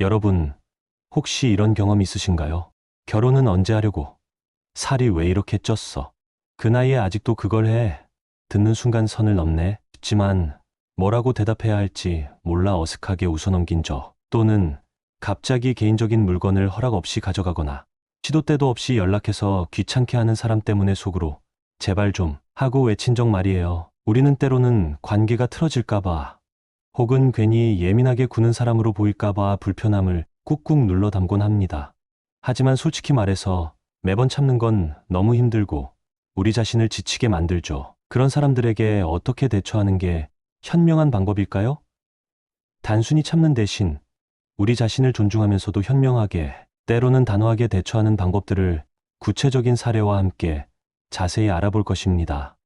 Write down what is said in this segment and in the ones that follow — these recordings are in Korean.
여러분, 혹시 이런 경험 있으신가요? 결혼은 언제 하려고? 살이 왜 이렇게 쪘어? 그 나이에 아직도 그걸 해? 듣는 순간 선을 넘네 싶지만 뭐라고 대답해야 할지 몰라 어색하게 웃어넘긴 적, 또는 갑자기 개인적인 물건을 허락 없이 가져가거나 시도 때도 없이 연락해서 귀찮게 하는 사람 때문에 속으로 제발 좀 하고 외친 적 말이에요. 우리는 때로는 관계가 틀어질까봐 혹은 괜히 예민하게 구는 사람으로 보일까봐 불편함을 꾹꾹 눌러 담곤 합니다. 하지만 솔직히 말해서 매번 참는 건 너무 힘들고 우리 자신을 지치게 만들죠. 그런 사람들에게 어떻게 대처하는 게 현명한 방법일까요? 단순히 참는 대신 우리 자신을 존중하면서도 현명하게, 때로는 단호하게 대처하는 방법들을 구체적인 사례와 함께 자세히 알아볼 것입니다.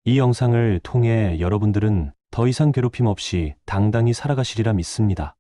이 영상을 통해 여러분들은 더 이상 괴롭힘 없이 당당히 살아가시리라 믿습니다.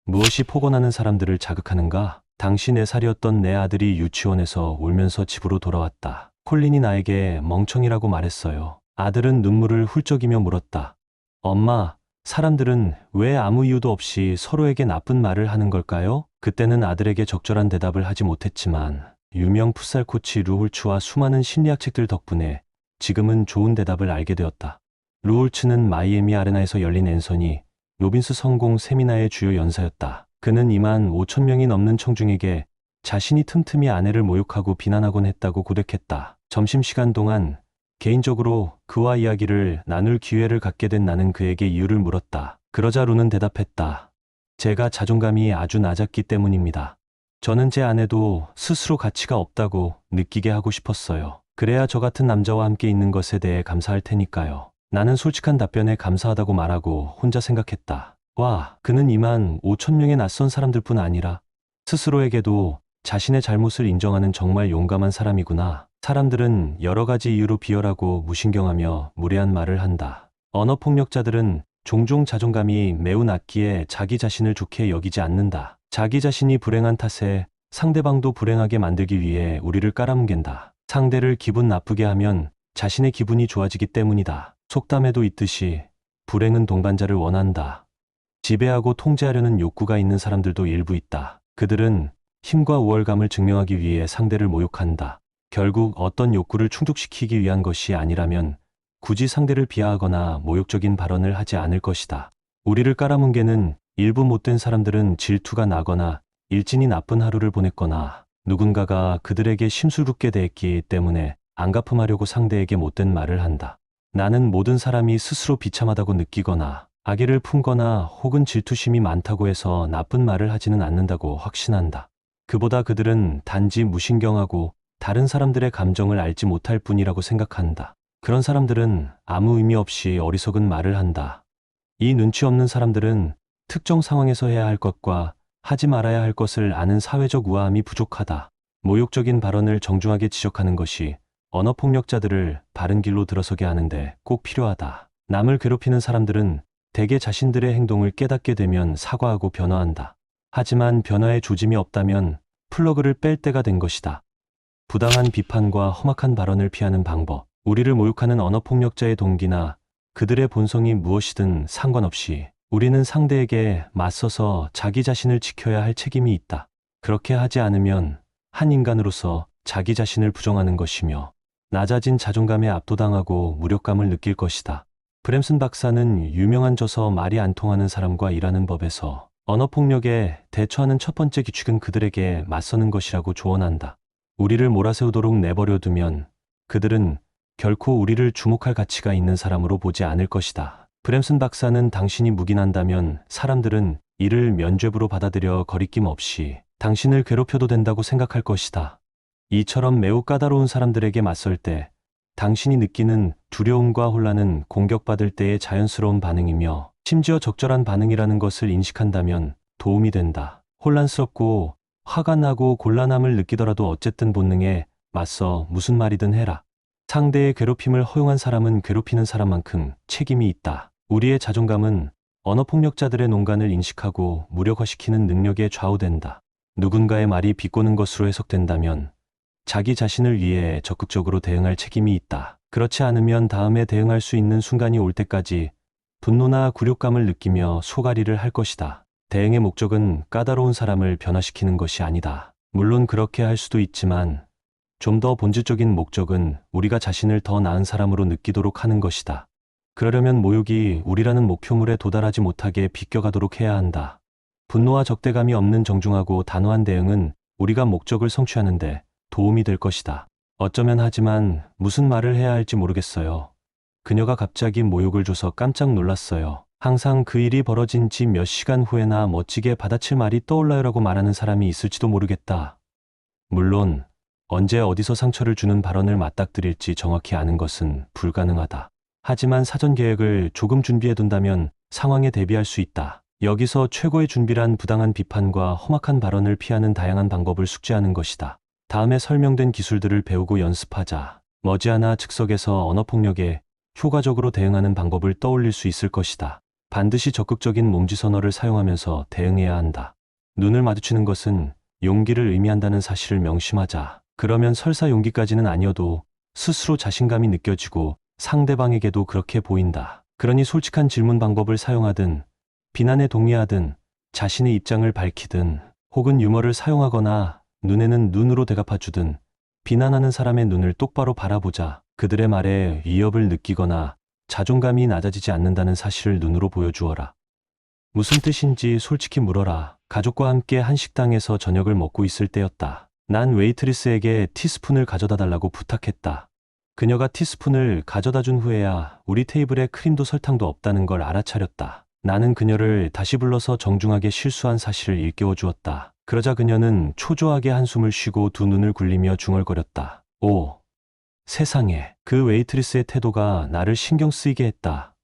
무엇이 포근하는 사람들을 자극하는가? 당시 4살이었던 내 아들이 유치원에서 울면서 집으로 돌아왔다. 콜린이 나에게 멍청이라고 말했어요. 아들은 눈물을 훌쩍이며 물었다. 엄마, 사람들은 왜 아무 이유도 없이 서로에게 나쁜 말을 하는 걸까요? 그때는 아들에게 적절한 대답을 하지 못했지만 유명 풋살 코치 루홀츠와 수많은 심리학 책들 덕분에 지금은 좋은 대답을 알게 되었다. 루홀츠는 마이애미 아레나에서 열린 앤서니 로빈스 성공 세미나의 주요 연사였다. 그는 2만 5천 명이 넘는 청중에게 자신이 틈틈이 아내를 모욕하고 비난하곤 했다고 고백했다. 점심시간 동안 개인적으로 그와 이야기를 나눌 기회를 갖게 된 나는 그에게 이유를 물었다. 그러자 루는 대답했다. 제가 자존감이 아주 낮았기 때문입니다. 저는 제 아내도 스스로 가치가 없다고 느끼게 하고 싶었어요. 그래야 저 같은 남자와 함께 있는 것에 대해 감사할 테니까요. 나는 솔직한 답변에 감사하다고 말하고 혼자 생각했다. 와, 그는 2만 5천 명의 낯선 사람들뿐 아니라 스스로에게도 자신의 잘못을 인정하는 정말 용감한 사람이구나. 사람들은 여러 가지 이유로 비열하고 무신경하며 무례한 말을 한다. 언어폭력자들은 종종 자존감이 매우 낮기에 자기 자신을 좋게 여기지 않는다. 자기 자신이 불행한 탓에 상대방도 불행하게 만들기 위해 우리를 깔아뭉갠다. 상대를 기분 나쁘게 하면 자신의 기분이 좋아지기 때문이다. 속담에도 있듯이 불행은 동반자를 원한다. 지배하고 통제하려는 욕구가 있는 사람들도 일부 있다. 그들은 힘과 우월감을 증명하기 위해 상대를 모욕한다. 결국 어떤 욕구를 충족시키기 위한 것이 아니라면 굳이 상대를 비하하거나 모욕적인 발언을 하지 않을 것이다. 우리를 깔아뭉개는 일부 못된 사람들은 질투가 나거나 일진이 나쁜 하루를 보냈거나 누군가가 그들에게 심술궂게 대했기 때문에 안갚음하려고 상대에게 못된 말을 한다. 나는 모든 사람이 스스로 비참하다고 느끼거나 악의를 품거나 혹은 질투심이 많다고 해서 나쁜 말을 하지는 않는다고 확신한다. 그보다 그들은 단지 무신경하고 다른 사람들의 감정을 알지 못할 뿐이라고 생각한다. 그런 사람들은 아무 의미 없이 어리석은 말을 한다. 이 눈치 없는 사람들은 특정 상황에서 해야 할 것과 하지 말아야 할 것을 아는 사회적 우아함이 부족하다. 모욕적인 발언을 정중하게 지적하는 것이 언어폭력자들을 바른 길로 들어서게 하는데 꼭 필요하다. 남을 괴롭히는 사람들은 대개 자신들의 행동을 깨닫게 되면 사과하고 변화한다. 하지만 변화의 조짐이 없다면 플러그를 뺄 때가 된 것이다. 부당한 비판과 험악한 발언을 피하는 방법. 우리를 모욕하는 언어폭력자의 동기나 그들의 본성이 무엇이든 상관없이 우리는 상대에게 맞서서 자기 자신을 지켜야 할 책임이 있다. 그렇게 하지 않으면 한 인간으로서 자기 자신을 부정하는 것이며 낮아진 자존감에 압도당하고 무력감을 느낄 것이다. 브램슨 박사는 유명한 저서 말이 안 통하는 사람과 일하는 법에서 언어폭력에 대처하는 첫 번째 규칙은 그들에게 맞서는 것이라고 조언한다. 우리를 몰아세우도록 내버려 두면 그들은 결코 우리를 주목할 가치가 있는 사람으로 보지 않을 것이다. 브램슨 박사는 당신이 묵인한다면 사람들은 이를 면죄부로 받아들여 거리낌 없이 당신을 괴롭혀도 된다고 생각할 것이다. 이처럼 매우 까다로운 사람들에게 맞설 때 당신이 느끼는 두려움과 혼란은 공격받을 때의 자연스러운 반응이며 심지어 적절한 반응이라는 것을 인식한다면 도움이 된다. 혼란스럽고 화가 나고 곤란함을 느끼더라도 어쨌든 본능에 맞서 무슨 말이든 해라. 상대의 괴롭힘을 허용한 사람은 괴롭히는 사람만큼 책임이 있다. 우리의 자존감은 언어폭력자들의 농간을 인식하고 무력화시키는 능력에 좌우된다. 누군가의 말이 비꼬는 것으로 해석된다면 자기 자신을 위해 적극적으로 대응할 책임이 있다. 그렇지 않으면 다음에 대응할 수 있는 순간이 올 때까지 분노나 굴욕감을 느끼며 소가리를 할 것이다. 대행의 목적은 까다로운 사람을 변화시키는 것이 아니다. 물론 그렇게 할 수도 있지만 좀 더 본질적인 목적은 우리가 자신을 더 나은 사람으로 느끼도록 하는 것이다. 그러려면 모욕이 우리라는 목표물에 도달하지 못하게 비껴가도록 해야 한다. 분노와 적대감이 없는 정중하고 단호한 대응은 우리가 목적을 성취하는데 도움이 될 것이다. 어쩌면 하지만 무슨 말을 해야 할지 모르겠어요. 그녀가 갑자기 모욕을 줘서 깜짝 놀랐어요. 항상 그 일이 벌어진 지 몇 시간 후에나 멋지게 받아칠 말이 떠올라요라고 말하는 사람이 있을지도 모르겠다. 물론 언제 어디서 상처를 주는 발언을 맞닥뜨릴지 정확히 아는 것은 불가능하다. 하지만 사전 계획을 조금 준비해둔다면 상황에 대비할 수 있다. 여기서 최고의 준비란 부당한 비판과 험악한 발언을 피하는 다양한 방법을 숙지하는 것이다. 다음에 설명된 기술들을 배우고 연습하자. 머지않아 즉석에서 언어폭력에 효과적으로 대응하는 방법을 떠올릴 수 있을 것이다. 반드시 적극적인 몸짓 언어를 사용하면서 대응해야 한다. 눈을 마주치는 것은 용기를 의미한다는 사실을 명심하자. 그러면 설사 용기까지는 아니어도 스스로 자신감이 느껴지고 상대방에게도 그렇게 보인다. 그러니 솔직한 질문 방법을 사용하든 비난에 동의하든 자신의 입장을 밝히든 혹은 유머를 사용하거나 눈에는 눈으로 대갚아주든 비난하는 사람의 눈을 똑바로 바라보자. 그들의 말에 위협을 느끼거나 자존감이 낮아지지 않는다는 사실을 눈으로 보여주어라. 무슨 뜻인지 솔직히 물어라. 가족과 함께 한 식당에서 저녁을 먹고 있을 때였다. 난 웨이트리스에게 티스푼을 가져다 달라고 부탁했다. 그녀가 티스푼을 가져다 준 후에야 우리 테이블에 크림도 설탕도 없다는 걸 알아차렸다. 나는 그녀를 다시 불러서 정중하게 실수한 사실을 일깨워 주었다. 그러자 그녀는 초조하게 한숨을 쉬고 두 눈을 굴리며 중얼거렸다. 오, 세상에. 그 웨이트리스의 태도가 나를 신경 쓰이게 했다.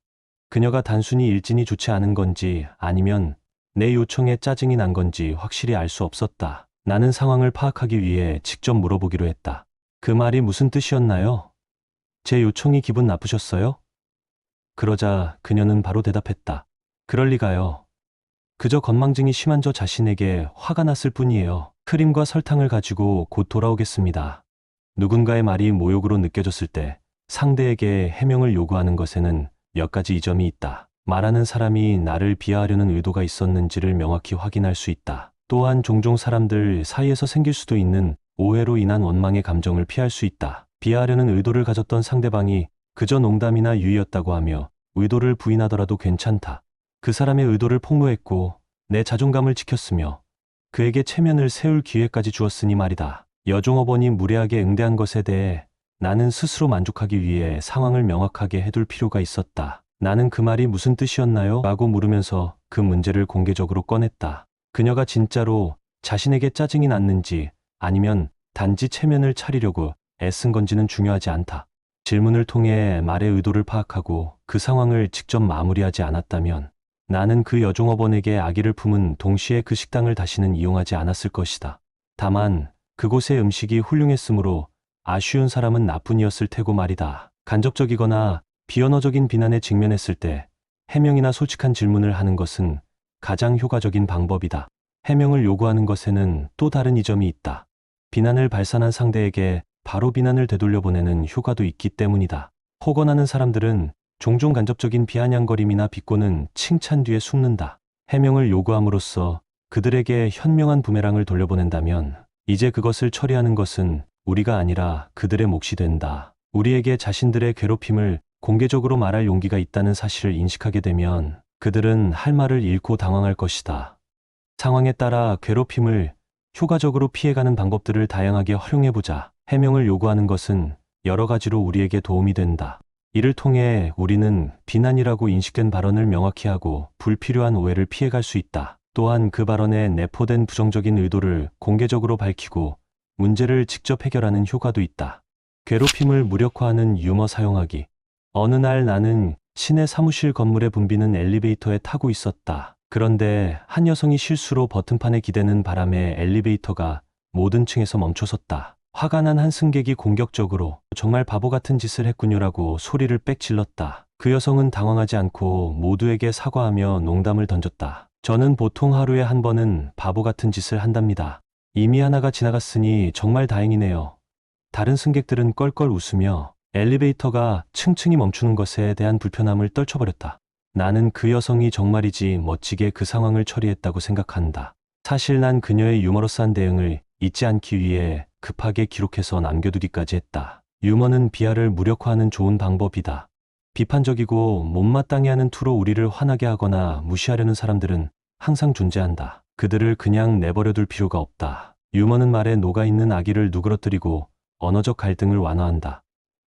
그녀가 단순히 일진이 좋지 않은 건지 아니면 내 요청에 짜증이 난 건지 확실히 알 수 없었다. 나는 상황을 파악하기 위해 직접 물어보기로 했다. 그 말이 무슨 뜻이었나요? 제 요청이 기분 나쁘셨어요? 그러자 그녀는 바로 대답했다. 그럴 리가요. 그저 건망증이 심한 저 자신에게 화가 났을 뿐이에요. 크림과 설탕을 가지고 곧 돌아오겠습니다. 누군가의 말이 모욕으로 느껴졌을 때 상대에게 해명을 요구하는 것에는 몇 가지 이점이 있다. 말하는 사람이 나를 비하하려는 의도가 있었는지를 명확히 확인할 수 있다. 또한 종종 사람들 사이에서 생길 수도 있는 오해로 인한 원망의 감정을 피할 수 있다. 비하하려는 의도를 가졌던 상대방이 그저 농담이나 유의였다고 하며 의도를 부인하더라도 괜찮다. 그 사람의 의도를 폭로했고 내 자존감을 지켰으며 그에게 체면을 세울 기회까지 주었으니 말이다. 여종업원이 무례하게 응대한 것에 대해 나는 스스로 만족하기 위해 상황을 명확하게 해둘 필요가 있었다. 나는 그 말이 무슨 뜻이었나요? 라고 물으면서 그 문제를 공개적으로 꺼냈다. 그녀가 진짜로 자신에게 짜증이 났는지 아니면 단지 체면을 차리려고 애쓴 건지는 중요하지 않다. 질문을 통해 말의 의도를 파악하고 그 상황을 직접 마무리하지 않았다면 나는 그 여종업원에게 악의를 품은 동시에 그 식당을 다시는 이용하지 않았을 것이다. 다만 그곳의 음식이 훌륭했으므로 아쉬운 사람은 나뿐이었을 테고 말이다. 간접적이거나 비언어적인 비난에 직면했을 때 해명이나 솔직한 질문을 하는 것은 가장 효과적인 방법이다. 해명을 요구하는 것에는 또 다른 이점이 있다. 비난을 발산한 상대에게 바로 비난을 되돌려보내는 효과도 있기 때문이다. 호건하는 사람들은 종종 간접적인 비아냥거림이나 비꼬는 칭찬 뒤에 숨는다. 해명을 요구함으로써 그들에게 현명한 부메랑을 돌려보낸다면 이제 그것을 처리하는 것은 우리가 아니라 그들의 몫이 된다. 우리에게 자신들의 괴롭힘을 공개적으로 말할 용기가 있다는 사실을 인식하게 되면 그들은 할 말을 잃고 당황할 것이다. 상황에 따라 괴롭힘을 효과적으로 피해가는 방법들을 다양하게 활용해보자. 해명을 요구하는 것은 여러 가지로 우리에게 도움이 된다. 이를 통해 우리는 비난이라고 인식된 발언을 명확히 하고 불필요한 오해를 피해갈 수 있다. 또한 그 발언에 내포된 부정적인 의도를 공개적으로 밝히고 문제를 직접 해결하는 효과도 있다. 괴롭힘을 무력화하는 유머 사용하기. 어느 날 나는 시내 사무실 건물에 붐비는 엘리베이터에 타고 있었다. 그런데 한 여성이 실수로 버튼판에 기대는 바람에 엘리베이터가 모든 층에서 멈춰섰다. 화가 난 한 승객이 공격적으로 정말 바보 같은 짓을 했군요라고 소리를 빽 질렀다. 그 여성은 당황하지 않고 모두에게 사과하며 농담을 던졌다. 저는 보통 하루에 한 번은 바보 같은 짓을 한답니다. 이미 하나가 지나갔으니 정말 다행이네요. 다른 승객들은 껄껄 웃으며 엘리베이터가 층층이 멈추는 것에 대한 불편함을 떨쳐버렸다. 나는 그 여성이 정말이지 멋지게 그 상황을 처리했다고 생각한다. 사실 난 그녀의 유머러스한 대응을 잊지 않기 위해 급하게 기록해서 남겨두기까지 했다. 유머는 비하를 무력화하는 좋은 방법이다. 비판적이고 못마땅해 하는 투로 우리를 화나게 하거나 무시하려는 사람들은 항상 존재한다. 그들을 그냥 내버려둘 필요가 없다. 유머는 말에 녹아있는 악의를 누그러뜨리고 언어적 갈등을 완화한다.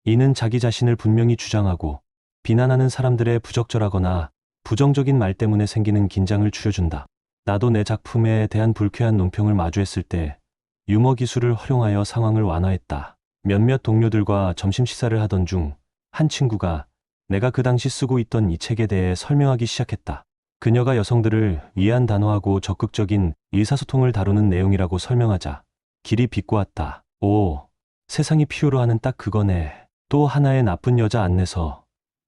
이는 자기 자신을 분명히 주장하고 비난하는 사람들의 부적절하거나 부정적인 말 때문에 생기는 긴장을 줄여준다. 나도 내 작품에 대한 불쾌한 논평을 마주했을 때 유머 기술을 활용하여 상황을 완화했다. 몇몇 동료들과 점심 식사를 하던 중 한 친구가 내가 그 당시 쓰고 있던 이 책에 대해 설명하기 시작했다. 그녀가 여성들을 위한 단호하고 적극적인 의사소통을 다루는 내용이라고 설명하자 길이 비꼬았다. 오, 세상이 필요로 하는 딱 그거네. 또 하나의 나쁜 여자 안내서.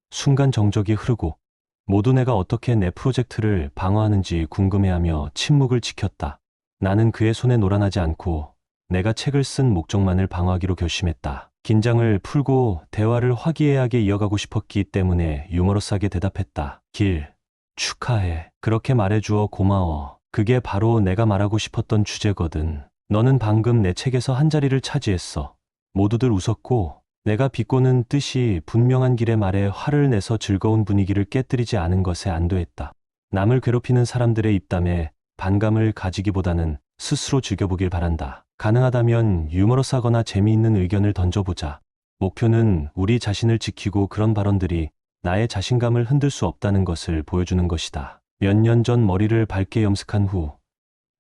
순간 정적이 흐르고 모두 내가 어떻게 내 프로젝트를 방어하는지 궁금해하며 침묵을 지켰다. 나는 그의 손에 노란하지 않고 내가 책을 쓴 목적만을 방어하기로 결심했다. 긴장을 풀고 대화를 화기애애하게 이어가고 싶었기 때문에 유머러스하게 대답했다. 길, 축하해. 그렇게 말해주어 고마워. 그게 바로 내가 말하고 싶었던 주제거든. 너는 방금 내 책에서 한 자리를 차지했어. 모두들 웃었고 내가 비꼬는 뜻이 분명한 길의 말에 화를 내서 즐거운 분위기를 깨뜨리지 않은 것에 안도했다. 남을 괴롭히는 사람들의 입담에 반감을 가지기보다는 스스로 즐겨보길 바란다. 가능하다면 유머러스하거나 재미있는 의견을 던져보자. 목표는 우리 자신을 지키고 그런 발언들이 나의 자신감을 흔들 수 없다는 것을 보여주는 것이다. 몇 년 전 머리를 밝게 염색한 후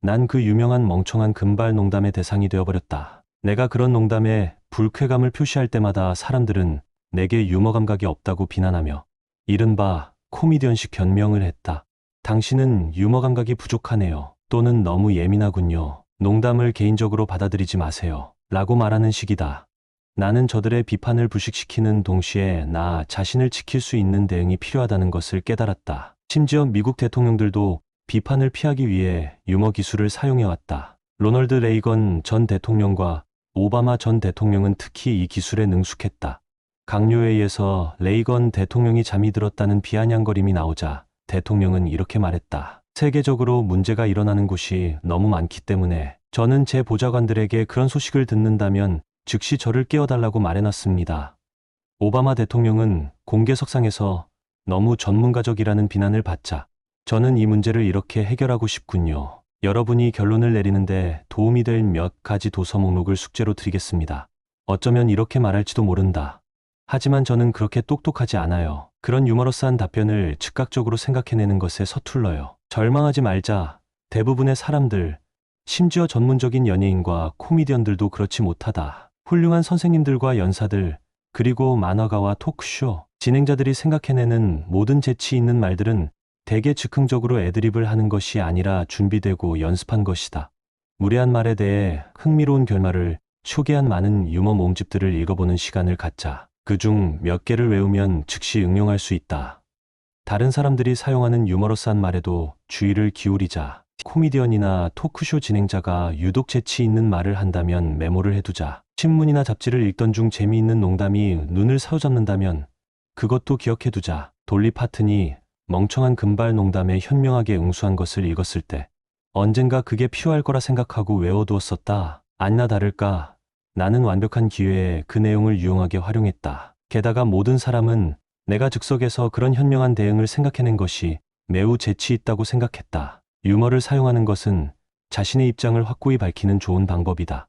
난 그 유명한 멍청한 금발 농담의 대상이 되어버렸다. 내가 그런 농담에 불쾌감을 표시할 때마다 사람들은 내게 유머 감각이 없다고 비난하며 이른바 코미디언식 변명을 했다. 당신은 유머 감각이 부족하네요. 또는 너무 예민하군요. 농담을 개인적으로 받아들이지 마세요. 라고 말하는 식이다. 나는 저들의 비판을 불식시키는 동시에 나 자신을 지킬 수 있는 대응이 필요하다는 것을 깨달았다. 심지어 미국 대통령들도 비판을 피하기 위해 유머 기술을 사용해왔다. 로널드 레이건 전 대통령과 오바마 전 대통령은 특히 이 기술에 능숙했다. 강요회의에서 레이건 대통령이 잠이 들었다는 비아냥거림이 나오자 대통령은 이렇게 말했다. 세계적으로 문제가 일어나는 곳이 너무 많기 때문에 저는 제 보좌관들에게 그런 소식을 듣는다면 즉시 저를 깨워달라고 말해놨습니다. 오바마 대통령은 공개석상에서 너무 전문가적이라는 비난을 받자 저는 이 문제를 이렇게 해결하고 싶군요. 여러분이 결론을 내리는데 도움이 될 몇 가지 도서 목록을 숙제로 드리겠습니다. 어쩌면 이렇게 말할지도 모른다. 하지만 저는 그렇게 똑똑하지 않아요. 그런 유머러스한 답변을 즉각적으로 생각해내는 것에 서툴러요. 절망하지 말자. 대부분의 사람들, 심지어 전문적인 연예인과 코미디언들도 그렇지 못하다. 훌륭한 선생님들과 연사들, 그리고 만화가와 토크쇼, 진행자들이 생각해내는 모든 재치 있는 말들은 대개 즉흥적으로 애드립을 하는 것이 아니라 준비되고 연습한 것이다. 무례한 말에 대해 흥미로운 결말을 초기한 많은 유머 모음집들을 읽어보는 시간을 갖자. 그중 몇 개를 외우면 즉시 응용할 수 있다. 다른 사람들이 사용하는 유머러스한 말에도 주의를 기울이자. 코미디언이나 토크쇼 진행자가 유독 재치 있는 말을 한다면 메모를 해두자. 신문이나 잡지를 읽던 중 재미있는 농담이 눈을 사로잡는다면 그것도 기억해두자. 돌리 파튼이 멍청한 금발 농담에 현명하게 응수한 것을 읽었을 때 언젠가 그게 필요할 거라 생각하고 외워두었었다. 아니나 다를까 나는 완벽한 기회에 그 내용을 유용하게 활용했다. 게다가 모든 사람은 내가 즉석에서 그런 현명한 대응을 생각해낸 것이 매우 재치 있다고 생각했다. 유머를 사용하는 것은 자신의 입장을 확고히 밝히는 좋은 방법이다.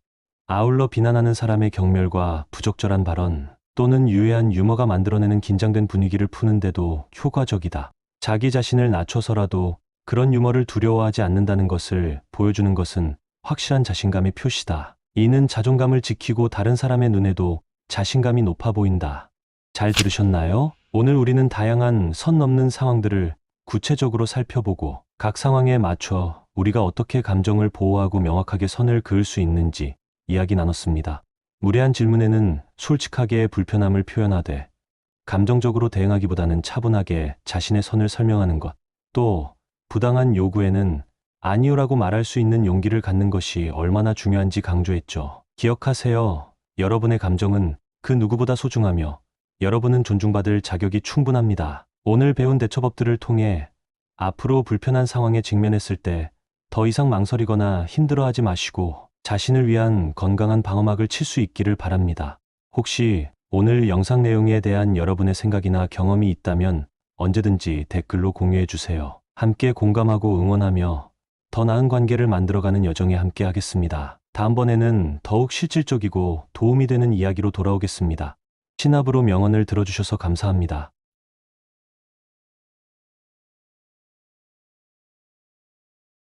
아울러 비난하는 사람의 경멸과 부적절한 발언 또는 유해한 유머가 만들어내는 긴장된 분위기를 푸는데도 효과적이다. 자기 자신을 낮춰서라도 그런 유머를 두려워하지 않는다는 것을 보여주는 것은 확실한 자신감의 표시다. 이는 자존감을 지키고 다른 사람의 눈에도 자신감이 높아 보인다. 잘 들으셨나요? 오늘 우리는 다양한 선 넘는 상황들을 구체적으로 살펴보고 각 상황에 맞춰 우리가 어떻게 감정을 보호하고 명확하게 선을 그을 수 있는지 이야기 나눴습니다. 무례한 질문에는 솔직하게 불편함을 표현하되 감정적으로 대응하기보다는 차분하게 자신의 선을 설명하는 것, 또 부당한 요구에는 아니요라고 말할 수 있는 용기를 갖는 것이 얼마나 중요한지 강조했죠. 기억하세요. 여러분의 감정은 그 누구보다 소중하며 여러분은 존중받을 자격이 충분합니다. 오늘 배운 대처법들을 통해 앞으로 불편한 상황에 직면했을 때 더 이상 망설이거나 힘들어하지 마시고 자신을 위한 건강한 방어막을 칠 수 있기를 바랍니다. 혹시 오늘 영상 내용에 대한 여러분의 생각이나 경험이 있다면 언제든지 댓글로 공유해 주세요. 함께 공감하고 응원하며 더 나은 관계를 만들어가는 여정에 함께 하겠습니다. 다음번에는 더욱 실질적이고 도움이 되는 이야기로 돌아오겠습니다. 신압으로 명언을 들어주셔서 감사합니다.